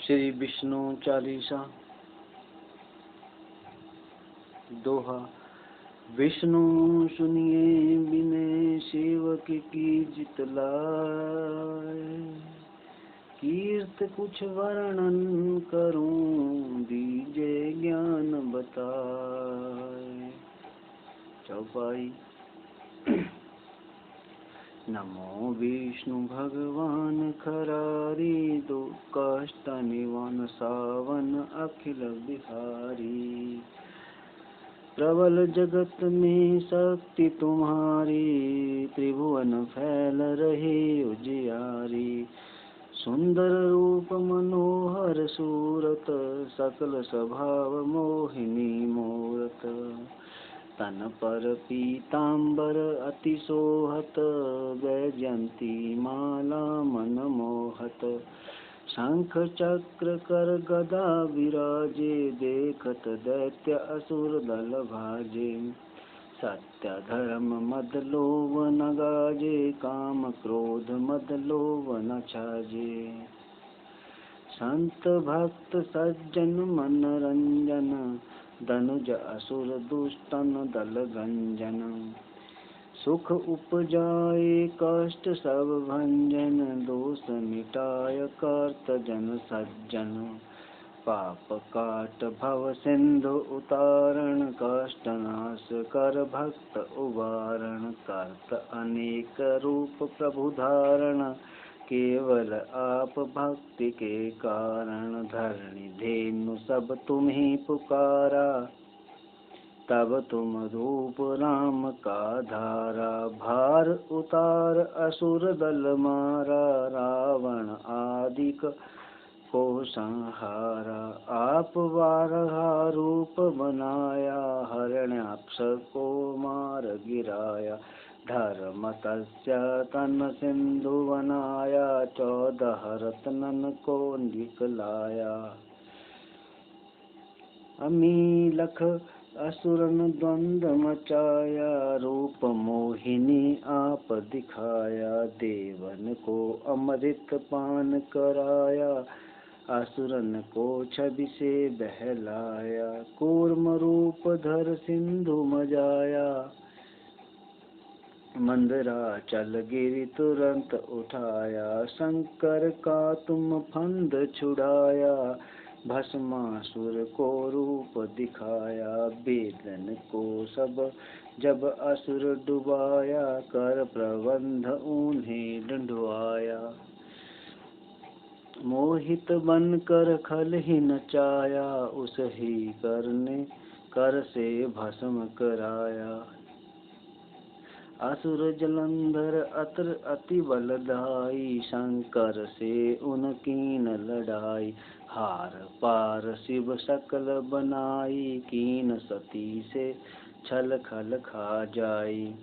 श्री विष्णु चालीसा दोहा। विष्णु सुनिए बिने सेवक की जितलाय, कीर्त कुछ वर्णन करूं दीजे ज्ञान बताए। चौपाई। नमो विष्णु भगवान खरारी, दो कष्ट निवन सावन अखिल बिहारी। प्रबल जगत में शक्ति तुम्हारी, त्रिभुवन फैल रहे उजियारी। सुंदर रूप मनोहर सूरत, सकल स्वभाव मोहिनी मूरत। तन पर पीतांबर अति सोहत, वैजयंती माला मन मोहत। शंख चक्र कर गदा विराजे, देखत दैत्य असुर दल भाजे। सत्य धर्म मद लोभ न गाजे, काम क्रोध मद लोभ न छाजे। संत भक्त सज्जन मन रंजन, धनुज असुर दुष्टन दल गंजन। सुख उपजाए कष्ट सब भंजन, दोष मिटाय करत जन सज्जन। पाप काट भव सिंधु उतारण, कष्ट नाश कर भक्त उबारण। करत अनेक रूप प्रभु धारण, केवल आप भक्ति के कारण। धरणी धेनु सब तुम्हीं पुकारा, तब तुम रूप राम का धारा। भार उतार असुर दल मारा, रावण आदिक को संहारा। आप बारहा रूप बनाया, हिरण्याक्ष को मार गिराया। धर्म तस्य तन सिंधु बनाया, 14 रत्नन को निकलाया। अमीलख असुरन द्वंद मचाया, रूप मोहिनी आप दिखाया। देवन को अमृत पान कराया, असुरन को छवि से बहलाया। कूर्म रूप धर सिंधु मजाया, मंदरा चल गिरि तुरंत उठाया। शंकर का तुम फंद छुड़ाया, भस्मासुर को रूप दिखाया। वेदन को सब जब असुर डुबाया, कर प्रबंध उन्हें डंडवाया। मोहित बन कर खल ही नचाया, उस ही करने कर से भस्म कराया। असुर जलंधर अत्र अति बलदाई, शंकर से उनकी न लड़ाई। हार पार शिव सकल बनाई, कीन सती से छल खल खा जाई।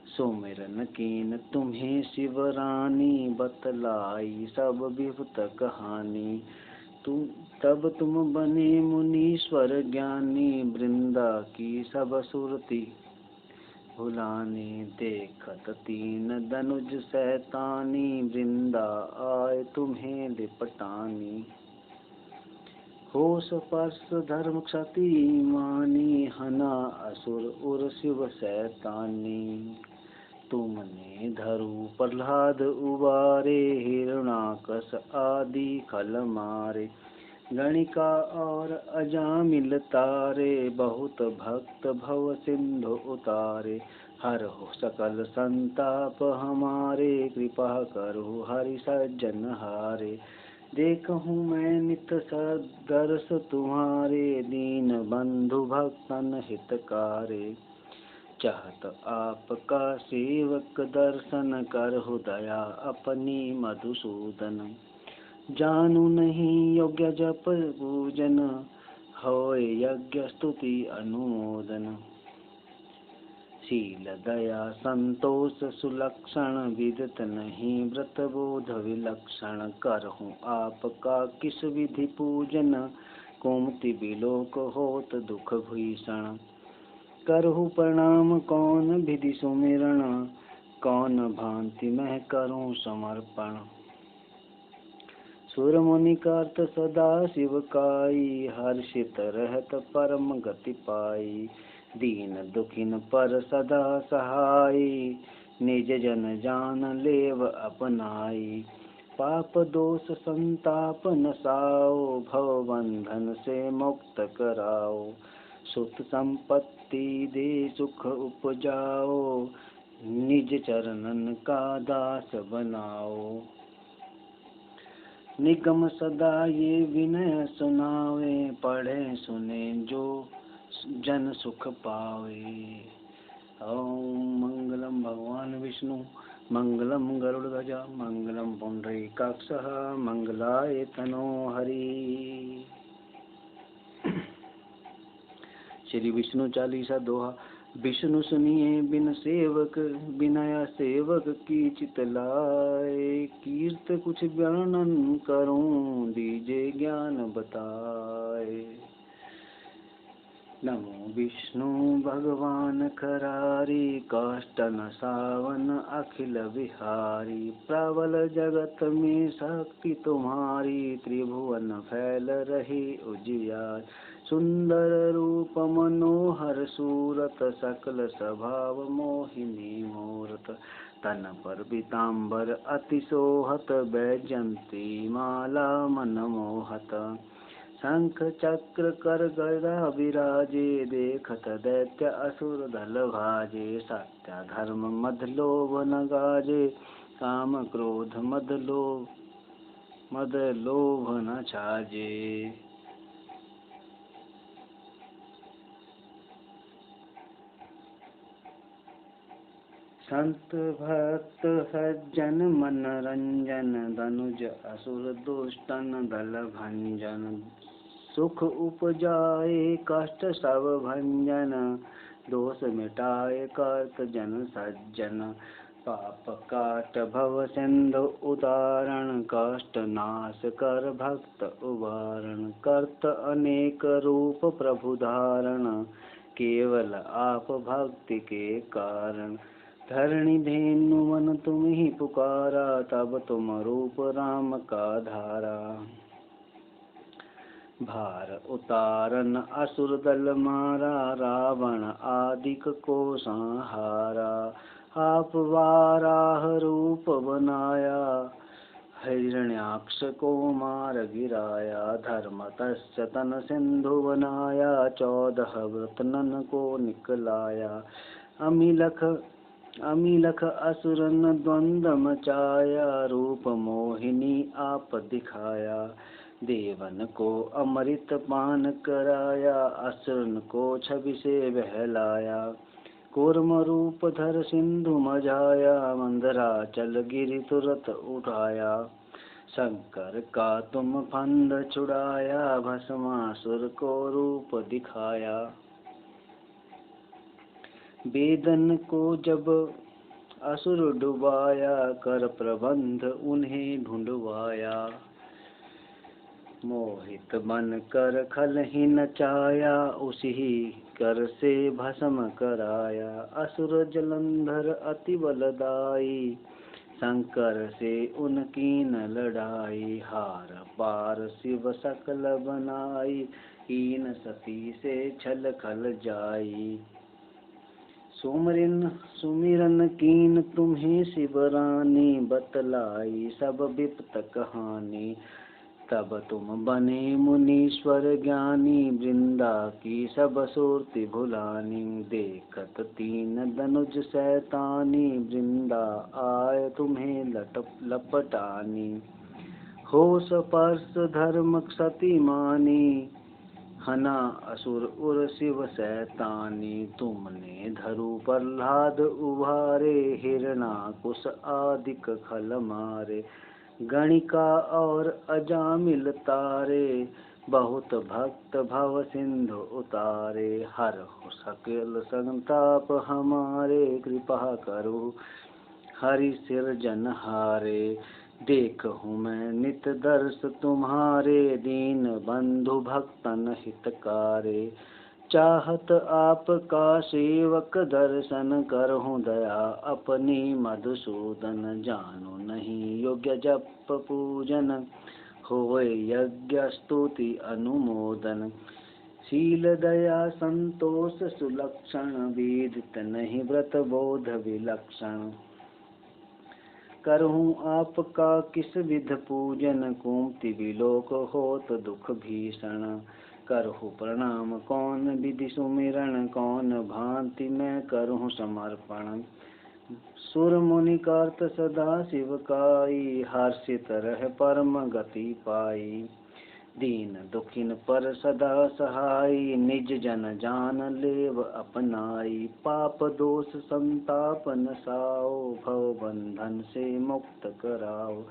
सुमिरन कीन तुम्हें शिव रानी, बतलाई सब विभुत कहानी। तब तुम बने मुनीश्वर ज्ञानी, वृंदा की सब सुरति भुलानी। देखत तीन धनुज शैतानी, वृंदा आए तुम्हें लिपटानी। होश पर्श धर्म क्षति मानी, हना असुर उर शिव शैतानी। तुमने धरु प्रहलाद उबारे, हिरण्याकश आदि खल मारे। गणिका और अजामिल तारे, बहुत भक्त भव सिंधु उतारे। हर हो सकल संताप हमारे, कृपा करो हरि सज्जन हारे। देखूं मैं नित सदर्श तुम्हारे, दीन बंधु भक्तन हितकारे। चाहत आपका सेवक दर्शन, करहु दया अपनी मधुसूदन। जानू नहीं योग्य जप पूजन, होय यज्ञ स्तुति अनुमोदन। शील दया संतोष सुलक्षण, विदित नहीं व्रत बोध विलक्षण। करहूँ आपका किस विधि पूजन, कुमति बिलोक होत दुख भीषण। करहु प्रणाम कौन विधि सुमिरण, कौन भांति मैं करूँ समर्पण। सुर मुनि कार्त सदा शिव काई, हर्षित रहत परम गति पाई। दीन दुखिन पर सदा सहाई, निज जन जान लेव अपनाई। पाप दोष संताप नसाओ, भव बंधन से मुक्त कराओ। सुत संपत्ति दे सुख उपजाओ, निज चरणन का दास बनाओ। निगम सदा ये विनय सुनावे, पढ़े सुने जो जन सुख पावे। ओम मंगलम भगवान विष्णु, मंगलम गरुड़ध्वजा, मंगलम पुंडरीकाक्षः, मंगलाय तनो हरि। श्री विष्णु चालीसा दोहा। विष्णु सुनिए बिन सेवक, बिनय सेवक की चितलाए। कीर्त कुछ वर्णन करूं, दीजे ज्ञान बताए। नमो विष्णु भगवान करारी, काष्ठ नसावन अखिल विहारी। प्रबल जगत में शक्ति तुम्हारी, त्रिभुवन फैल रही उजियार। सुंदर रूप मनोहर सूरत, सकल स्वभाव मोहिनी मूरत। तन पर पीतांबर अति सोहत, बैजंती माला मन मोहत। शंख चक्र कर गदा विराजे, देखत दैत्य असुर दल भाजे। सत्य धर्म मद लोभ न गाजे, काम क्रोध मद लोभ न छाजे। संत भक्त सज्जन मन रंजन, धनुज असुर दुष्टन दल भंजन। सुख उपजाए कष्ट सब भंजन, दोष मिटाए कर्त जन सज्जन। पाप काट भव सिंधु उदारण, कष्ट नाश कर भक्त उबारण। कर्त अनेक रूप प्रभु धारण, केवल आप भक्ति के कारण। धरणी धेनु मन तुम ही पुकारा, तब तुम रूप राम का धारा। भार उतारन असुर दल मारा, रावण आदिक को संहारा। आप वाराह रूप बनाया, हिरण्याक्ष को मार गिराया। धर्मतस्य तन सिंधु बनाया, 14 वृतनन को निकलाया। अमिलख असुरन द्वंद मचाया, रूप मोहिनी आप दिखाया। देवन को अमृत पान कराया, असुरन को छवि से बहलाया। कूर्म रूप धर सिंधु मझाया, मंदराचल गिरि तुरत उठाया। शंकर का तुम फंद छुड़ाया, भस्मासुर को रूप दिखाया। वेदन को जब असुर डुबाया, कर प्रबंध उन्हें ढूंढवाया। मोहित मन कर खल ही नचाया, उसी कर से भस्म कराया। असुर जलंधर अति बलदाई, शंकर से उनकी न लड़ाई। हार पार शिव सकल बनाई, कीन सती से छल खल जाई। सुमिरन कीन तुम्हें शिवरानी, बतलाई सब विपत कहानी। तब तुम बने मुनीश्वर ज्ञानी, वृंदा की सब सुरति भुलानी। देखत 3 धनुज शैतानी, वृंदा आए तुम्हें लपटानी। होश पर्श धर्म सती मानी, हना असुर उर शिव शैतानी। तुमने धरु प्रहलाद उभारे, हिरणाकुश आदिक खल मारे। गणिका और अजामिल तारे, बहुत भक्त भव सिंधु उतारे। हर सकल संताप हमारे, कृपा करो हरि सिरजनहारे। देखूं मैं नित दर्श तुम्हारे, दीन बंधु भक्तन हितकारे। चाहत आपका सेवक दर्शन, करहूं दया अपनी मधुसूदन। जानो नहीं योग्य जप पूजन, होय यज्ञ स्तुति अनुमोदन। शील दया संतोष सुलक्षण, विदित नहीं व्रत बोध विलक्षण। करहूँ आपका किस विध पूजन, कुमति विलोक होत दुख भीषण। करहूँ प्रणाम कौन विधि सुमिरन, कौन भांति मैं करहूँ समर्पण। सुर मुनि कार्त सदा शिव काई, हर्षित रह परम गति पाई। दीन दुखिन पर सदा सहाई, निज जन जान लेव अपनाई। पाप दोष संताप नसाओ, भव बंधन से मुक्त कराओ।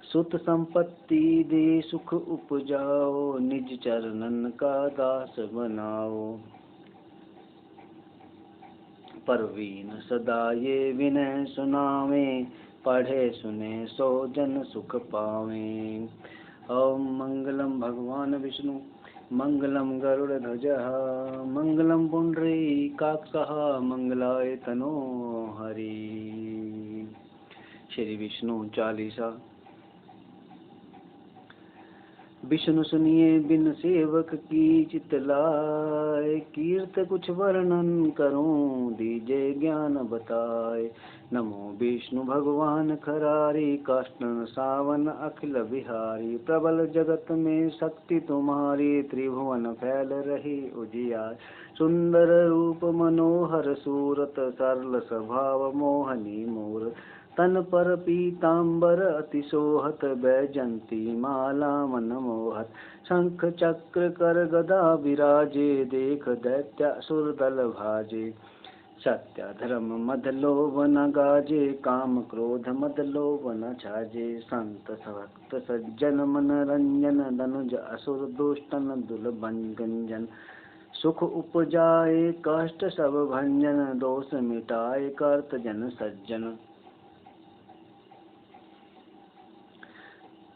सुत संपत्ति दे सुख उपजाओ, निज चरणन का दास बनाओ। परवीन सदा ये विनय सुनावे, पढ़े सुने सो जन सुख पावे। ओम मंगलम भगवान विष्णु मंगलम गरुड़ध्वजः, मंगलम पुंडरीकाक्षः, मंगलाय तनो हरि। श्री विष्णु चालीसा। विष्णु सुनिए बिन सेवक की चितलाय, कीर्त कुछ वर्णन करूं दीजे ज्ञान बताए। नमो विष्णु भगवान खरारी, काष्टन सावन अखिल बिहारी। प्रबल जगत में शक्ति तुम्हारी, त्रिभुवन फैल रही उजियार। सुंदर रूप मनोहर सूरत, सरल स्वभाव मोहनी मूरत। तन पर पीतांबर अतिशोहत, बैजंती माला मन मोहत। शंख चक्र कर गदा विराजे, देख दैत्य असुर दल भाजे। सत्य धर्म मद लोभ न गाजे, काम क्रोध मद लोभ न छाजे। संत भक्त सज्जन मन रंजन, धनुज असुर दुष्टन दुर्भंजन। सुख उपजाए कष्ट सब भंजन, दोष मिटाए कर्त जन सज्जन।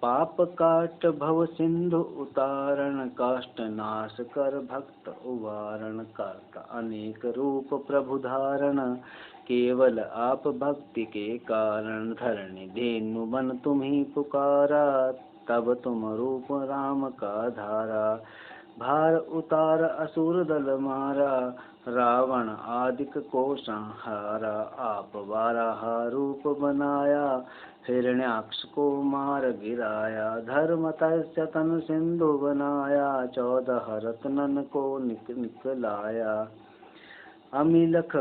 पाप काट भव सिंधु उतारण, काष्ट नाश कर भक्त उवारण। करता अनेक रूप प्रभु धारण, केवल आप भक्ति के कारण। धरणी धेनु बन तुम्ही पुकारा, तब तुम रूप राम का धारा। भार उतार असुर दल मारा, रावण आदिक को संहारा। आप बारह रूप बनाया, हिरण्याक्ष को मार गिराया। धर्म तस्य तन सिंधु बनाया, 14 रत्नन को निकलाया। अमिलख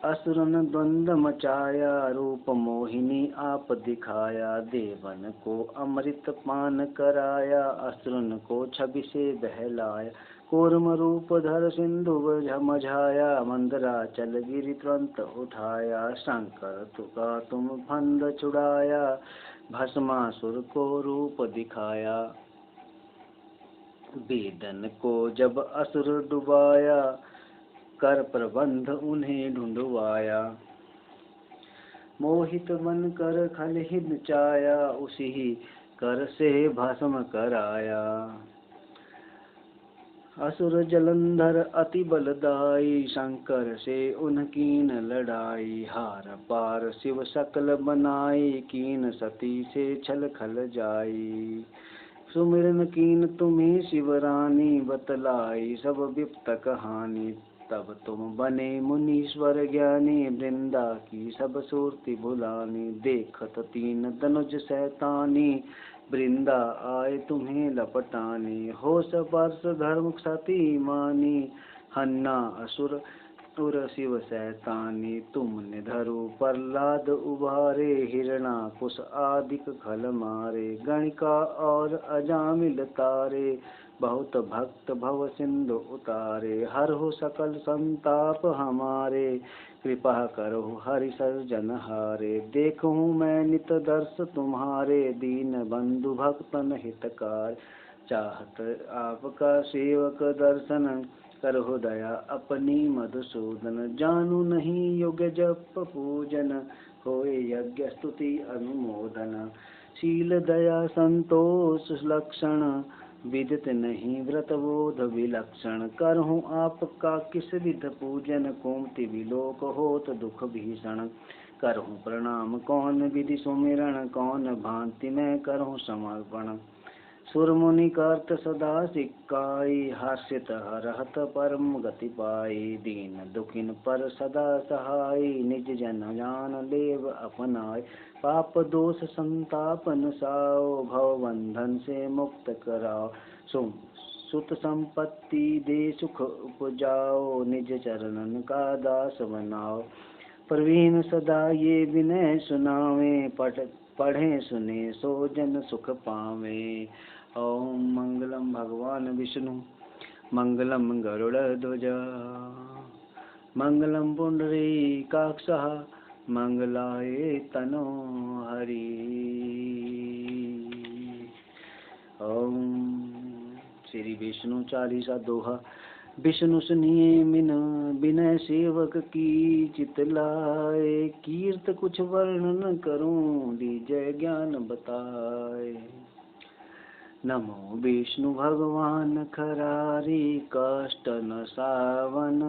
असुरन द्वंद मचाया, रूप मोहिनी आप दिखाया। देवन को अमृत पान कराया, असुरन को छवि से बहलाया। कूर्म रूप धर सिंधु मझाया, मंदराचल गिरि तुरंत उठाया। शंकर तुका तुम फंद छुड़ाया, भस्मासुर को रूप दिखाया। वेदन को जब असुर डुबाया, कर प्रबंध उन्हें ढूंढवाया। मोहित मन कर खल ही नचाया, उसी कर से भस्म कराया। असुर जलंधर अति बलदाई, शंकर से उनकीन लड़ाई। हार पार शिव सकल बनाई, कीन सती से छल खल जाई। सुमिरन कीन तुम्हें शिवरानी, बतलाई सब विप्त कहानी। तब तुम बने मुनीश्वर ज्ञानी, वृंदा की सब सूरति भुलानी। देखत तीन धनुज शैतानी, वृंदा आए तुम्हें लपटाने। होश वर्ष धर्म सती मानी, हन्ना असुर उर शिव शैतानी। तुमने धरु प्रहलाद उबारे, हिरणाकुश आदिक खल मारे। गणिका और अजामिल तारे, बहुत भक्त भव सिंधु उतारे। हरहु सकल संताप हमारे, कृपा करो हरि सर्जन हारे। देखूं मैं नित दर्श तुम्हारे, दीन बंधु भक्तन हितकार। चाहत आपका सेवक दर्शन, करहु दया अपनी मधुसूदन। जानू नहीं युग जप पूजन, होए यज्ञ स्तुति अनुमोदन। शील दया संतोष लक्षण, विदित नहीं व्रत बोध विलक्षण। करहूँ आपका किस विध पूजन, कुमति विलोक होत दुख भीषण। करहूँ प्रणाम कौन विधि सुमिरन, कौन भांति मैं करहूँ समर्पण। सुर मुनि करत सदा सिकाई, हर्षित हरहत परम गति पाई। दीन दुखिन पर सदा सहाय, निज जन जान लेव अपनाय। पाप दोष संताप नसाओ, भव बंधन से मुक्त कराओ। सुत संपत्ति दे सुख उपजाओ, निज चरणन का दास बनाओ। प्रवीण सदा ये विनय सुनावे, पढ़े सुने सो जन सुख पावे। ओम मंगलम भगवान विष्णु मंगलम गरुड़ध्वज मंगलम पुंडरीकाक्षः मंगलाय तनो हरि। ओम श्री विष्णु चालीसा दोहा। विष्णु सुनिए मिन विनय सेवक की चित लाए। कीर्त कुछ वर्णन करूं, दीजय ज्ञान बताए। नमो विष्णु भगवान खरारी, कष्ट न सावन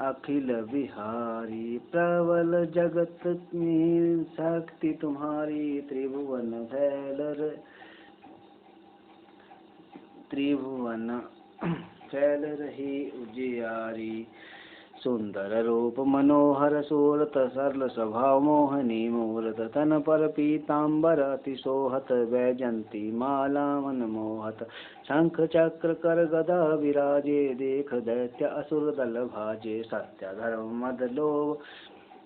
अखिल विहारी। प्रबल जगत में शक्ति तुम्हारी, त्रिभुवन फैल रही उजियारी। सुंदर रूप मनोहर सूरत, सरल स्वभाव मोहनी मूरत। तन पर पीतांबर अति शोहत, वैजंती माला मन मोहत। शंख चक्र कर गदा विराजे, देख दैत्य असुर दल भाजे। सत्य धर्म मद लोभ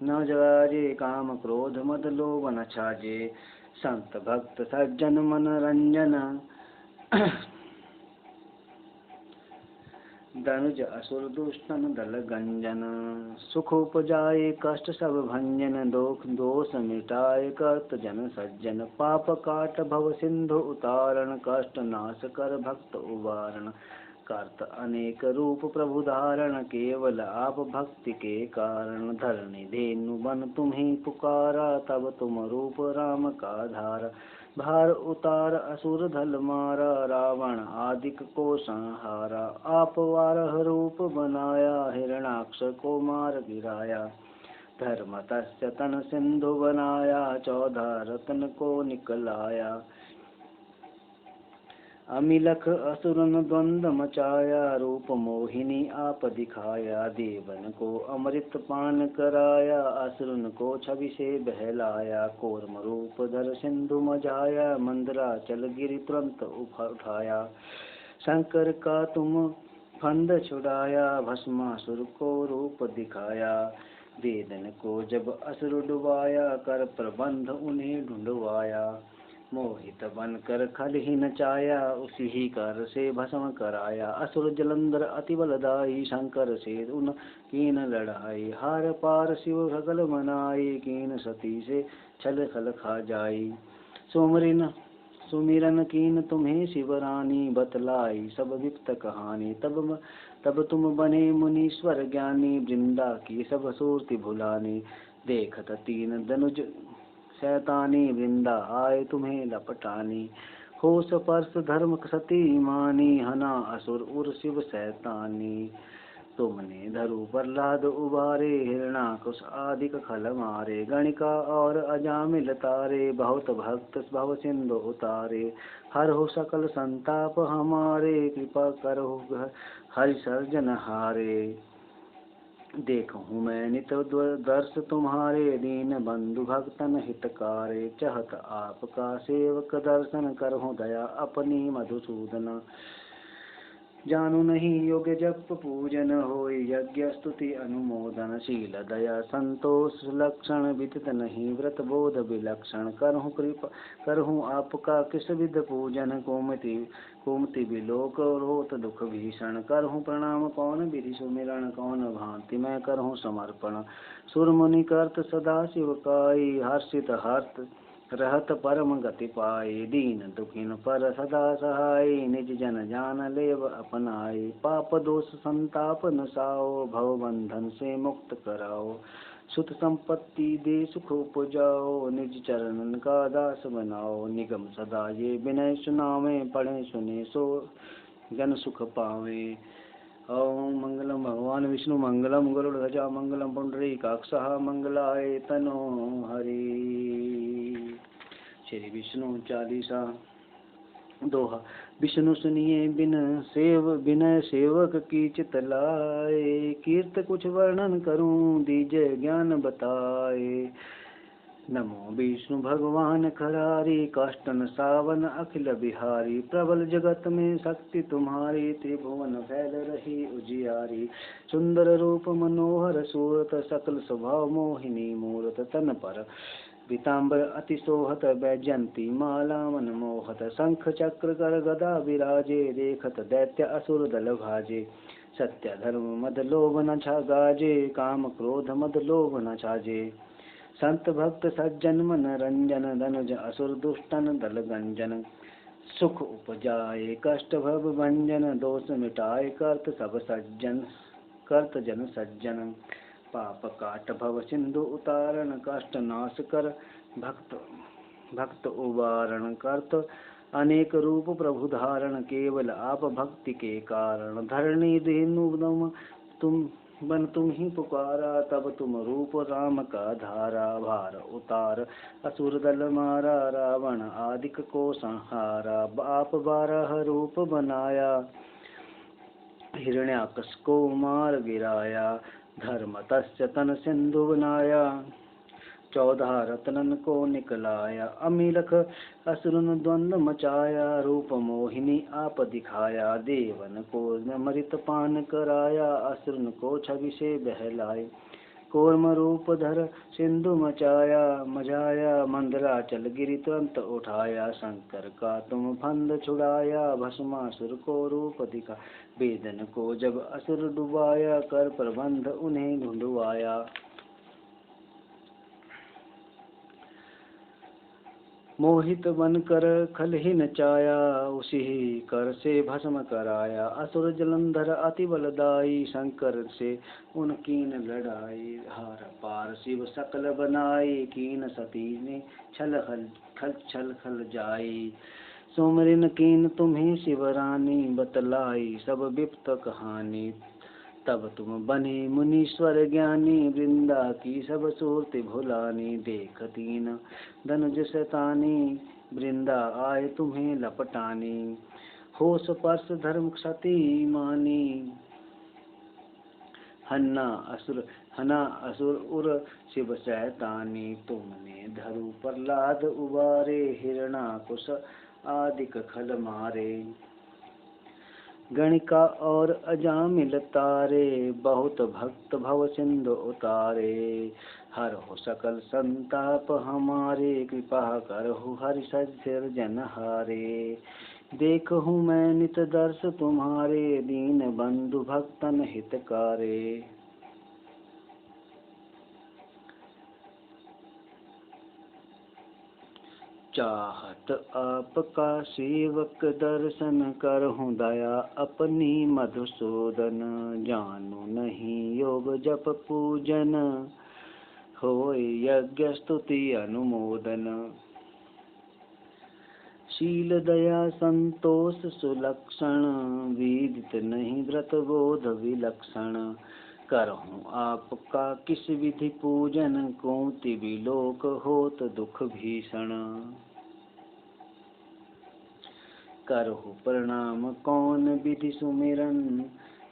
न जाजे, काम क्रोध मद लोभ न छाजे। संत भक्त सज्जन मन रंजन, धनुज असुर दुष्टन दल गंजन। सुख उपजाए कष्ट सब भंजन, दोष मिटाए करत जन सज्जन। पाप काट भव सिंधु उतारण, कष्ट नाश कर भक्त उबारण। करत अनेक रूप प्रभु धारण, केवल आप भक्ति के कारण। धरणी धेनु बन तुम्ही पुकारा, तब तुम रूप राम का धारा। भार उतार असुर धल मारा, रावण आदिक को संहारा। आप वारह रूप बनाया, हिरणाक्ष को मार गिराया। धर्म तस्य तन सिंधु बनाया, 14 रत्न को निकलाया। अमिलख असुरन द्वंद मचाया, रूप मोहिनी आप दिखाया। देवन को अमृत पान कराया, असुरन को छवि से बहलाया। कूर्म रूप धर सिंधु मझाया, मंदरा चल गिरि तुरंत उठाया। शंकर का तुम फंद छुड़ाया, भस्मासुर को रूप दिखाया। वेदन को जब असुर डुबाया, कर प्रबंध उन्हें ढूंढवाया। मोहित बनकर खल ही नचाया, उसी ही कर से भस्म कराया। असुर जलंधर अति बलदाई, शंकर से उन कीन लड़ाई। हार पार शिव भगल मनाई, कीन सती से छल खल खा जाई। सुमिरन कीन तुम्हें शिवरानी, बतलाई सब विप्त कहानी। तब तुम बने मुनीश्वर ज्ञानी, वृंदा की सब सूरति भुलानी। देखत तीन धनुज शैतानी, वृंदा आए तुम्हें लपटानी। हो स्पर्श धर्म सती मानी, हना असुर उर शिव शैतानी। तुमने धरु प्रहलाद उबारे, हिरणाकुश आदिक खल मारे। गणिका और अजामिल तारे, बहुत भक्त भव सिंधु उतारे। हर हो सकल संताप हमारे, कृपा करो हरि सर्जन हारे। देखूं मैं नित दर्श तुम्हारे, दीन बंधु भक्तन हितकारे। चाहत आपका सेवक दर्शन, करहूं दया अपनी मधुसूदन। जानू नहीं योग्य जप पूजन, होय यज्ञ स्तुति अनुमोदन। शील दया संतोष लक्षण, विदित नहीं व्रत बोध विलक्षण। करहूं कृपा करहूं आपका किस विध पूजन, कुमति विलोक रोत दुख भीषण। करहूं प्रणाम कौन विधि सुमिरन, कौन भांति मैं करहूं समर्पण। सुर मुनि करत सदा शिवकाई, हर्षित हर्त रहत परम गति पाई। दीन दुखिन पर सदा सहाय, निज जन जान लेव अपनाई। पाप दोष संताप नसाओ, भव बंधन से मुक्त कराओ। सुत संपत्ति दे सुख उपजाओ, निज चरणन का दास बनाओ। निगम सदा ये विनय सुनावे, पढ़े सुने सो जन सुख पावे। ओम मंगलम भगवान विष्णु मंगलम गरुड़ध्वजा मंगलम पुंडरीकाक्षः मंगलाय तनो हरि। श्री विष्णु चालीसा। दोहा विष्णु सुनिए बिनय सेवक की चित लाए, कीर्त कुछ वर्णन करूं दीजय ज्ञान बताए। नमो विष्णु भगवान खरारी, काष्टन सावन अखिल बिहारी, प्रबल जगत में शक्ति तुम्हारी, त्रिभुवन फैल रही उजियारी। सुंदर रूप मनोहर सूरत, सकल स्वभाव मोहिनी मूरत, तन पर पीताम्बर अति सोहत, बैजयंती माला मन मोहत, शंख चक्र कर गदा विराजे, देखत दैत्य असुर दल भाजे। सत्य धर्म मद लोभ न छा गाजे, काम क्रोध मद लोभ न छाजे। संत भक्त सज्जन मन रंजन, धनुज असुर दुष्टन दल गंजन। सुख उपजाए कष्ट भव भंजन, दोष मिटाए करत सब सज्जन, करत जन सज्जन। पाप काट भव सिंधु उतारण, कष्ट नाश कर भक्त भक्त उबारण। करत अनेक रूप प्रभु धारण, केवल आप भक्ति के कारण। धरणी धेनु तुम ही पुकारा, तब तुम रूप राम का धारा। भार उतार असुर दल मारा, रावण आदिक को संहारा। आप 12 रूप बनाया, हिरण्याकश को मार गिराया। धर्म तस्य तन सिंधु बनाया, 14 रत्नन को निकलाया। अमीलख असुरन द्वंद्व मचाया, रूप मोहिनी आप दिखाया। देवन को मृत पान कराया, असुरन को छवि से बहलाए। कूर्म रूप धर सिंधु मचाया, मंदराचल गिरि तुरंत उठाया। शंकर का तुम फंद छुड़ाया, भस्मासुर को रूप दिखा। वेदन को जब असुर डुबाया, कर प्रबंध उन्हें ढूंढवाया। मोहित बनकर खल ही नचाया, उसी कर से भस्म कराया। असुर जलंधर अति बलदाई, शंकर से उनकीन लड़ाई। हार पार शिव सकल बनाई, कीन सती ने छल खल जाई। सुमरिन कीन तुम्हें शिवरानी, बतलाई सब विप्त कहानी। तब तुम बने मुनीश्वर ज्ञानी, वृंदा की सब सूरत भुलानी। देखतीन धनुज शैतानी, वृंदा आए तुम्हें लपटानी। होश पर्श धर्म क्षति मानी, हन्ना असुर उर शिव शैतानी। तुमने धरु प्रहलाद उबारे, हिरणाकुश आदिक खल मारे। गणिका और अजामिल तारे, बहुत भक्त भव सिंधु उतारे। हर हो सकल संताप हमारे, कृपा करहु हरि सिर जनहारे। देखहु मैं नित दर्श तुम्हारे, दीन बंधु भक्तन हितकारे। चाहत आपका सेवक दर्शन, करहु दया अपनी मधुसूदन। जानू नहीं योग जप पूजन, होय यज्ञ स्तुति अनुमोदन। शील दया संतोष सुलक्षण, विदित नहीं व्रत बोध विलक्षण। करहूँ आपका किस विधि पूजन, कोटि विलोक होत दुख भीषण। करहु प्रणाम कौन विधि सुमिरन,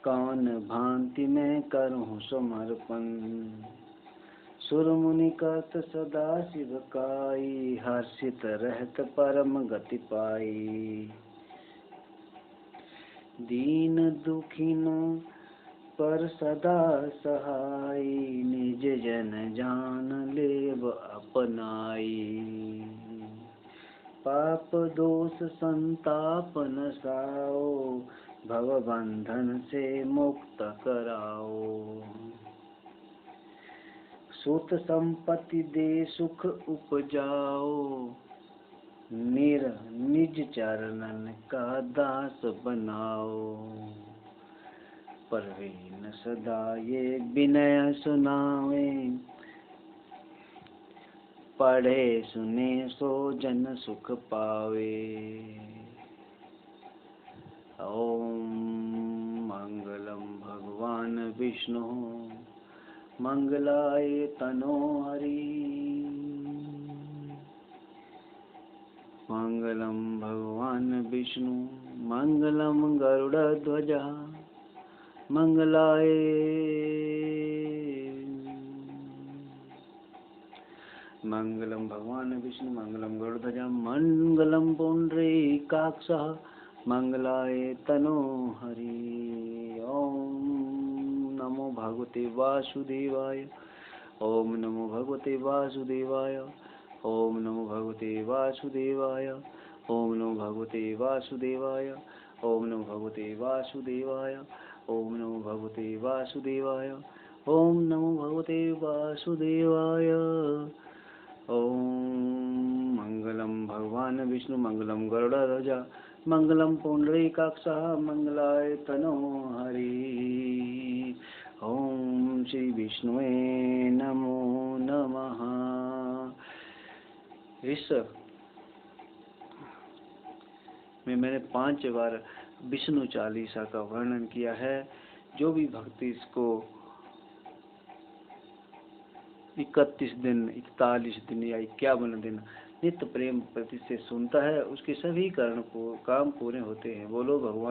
कौन भांति में करहु समर्पण। सुर मुनि कहत सदा शिव काई, हर्षित रहत परम गति पाई। दीन दुखिन पर सदा सहाय, निज जन जान लेव अपनाई। पाप दोष संताप नसाओ, भव बंधन से मुक्त कराओ। सुत संपत्ति दे सुख उपजाओ, निज चरणन का दास बनाओ। परवीन सदा ये विनय सुनावे, पढ़े सुने सो जन सुख पावे। ओम मंगलम भगवान विष्णु, मंगलाय तनो हरि। मंगलम भगवान विष्णु मंगलम गरुड़ध्वज मंगलाय मंगलम भगवान विष्णु मंगलम गरुड़ध्वज मंगलम पुंडरीकाक्षः मंगलाय तनो हरि। ओम नमो भगवते वासुदेवाय। ओम नमो भगवते वासुदेवाय। ओम नमो भगवते वासुदेवाय। ओम नमो भगवते वासुदेवाय। ओम नमो भगवते वासुदेवाय। ओम नमो भगवते वासुदेवाय। ओम नमो भगवते वासुदेवाय। ओम मंगलम भगवान विष्णु मंगलम गरुड़ध्वज मंगलम पुंडरीकाक्षः मंगलाय तनो हरि। ओम श्री विष्णुवे नमो नमः। इस में मैंने 5 बार विष्णु चालीसा का वर्णन किया है। जो भी भक्ति इसको 31 दिन 41 दिन या 51 दिन नित्य प्रेम प्रति से सुनता है उसके सभी काम पूरे होते हैं। बोलो भगवान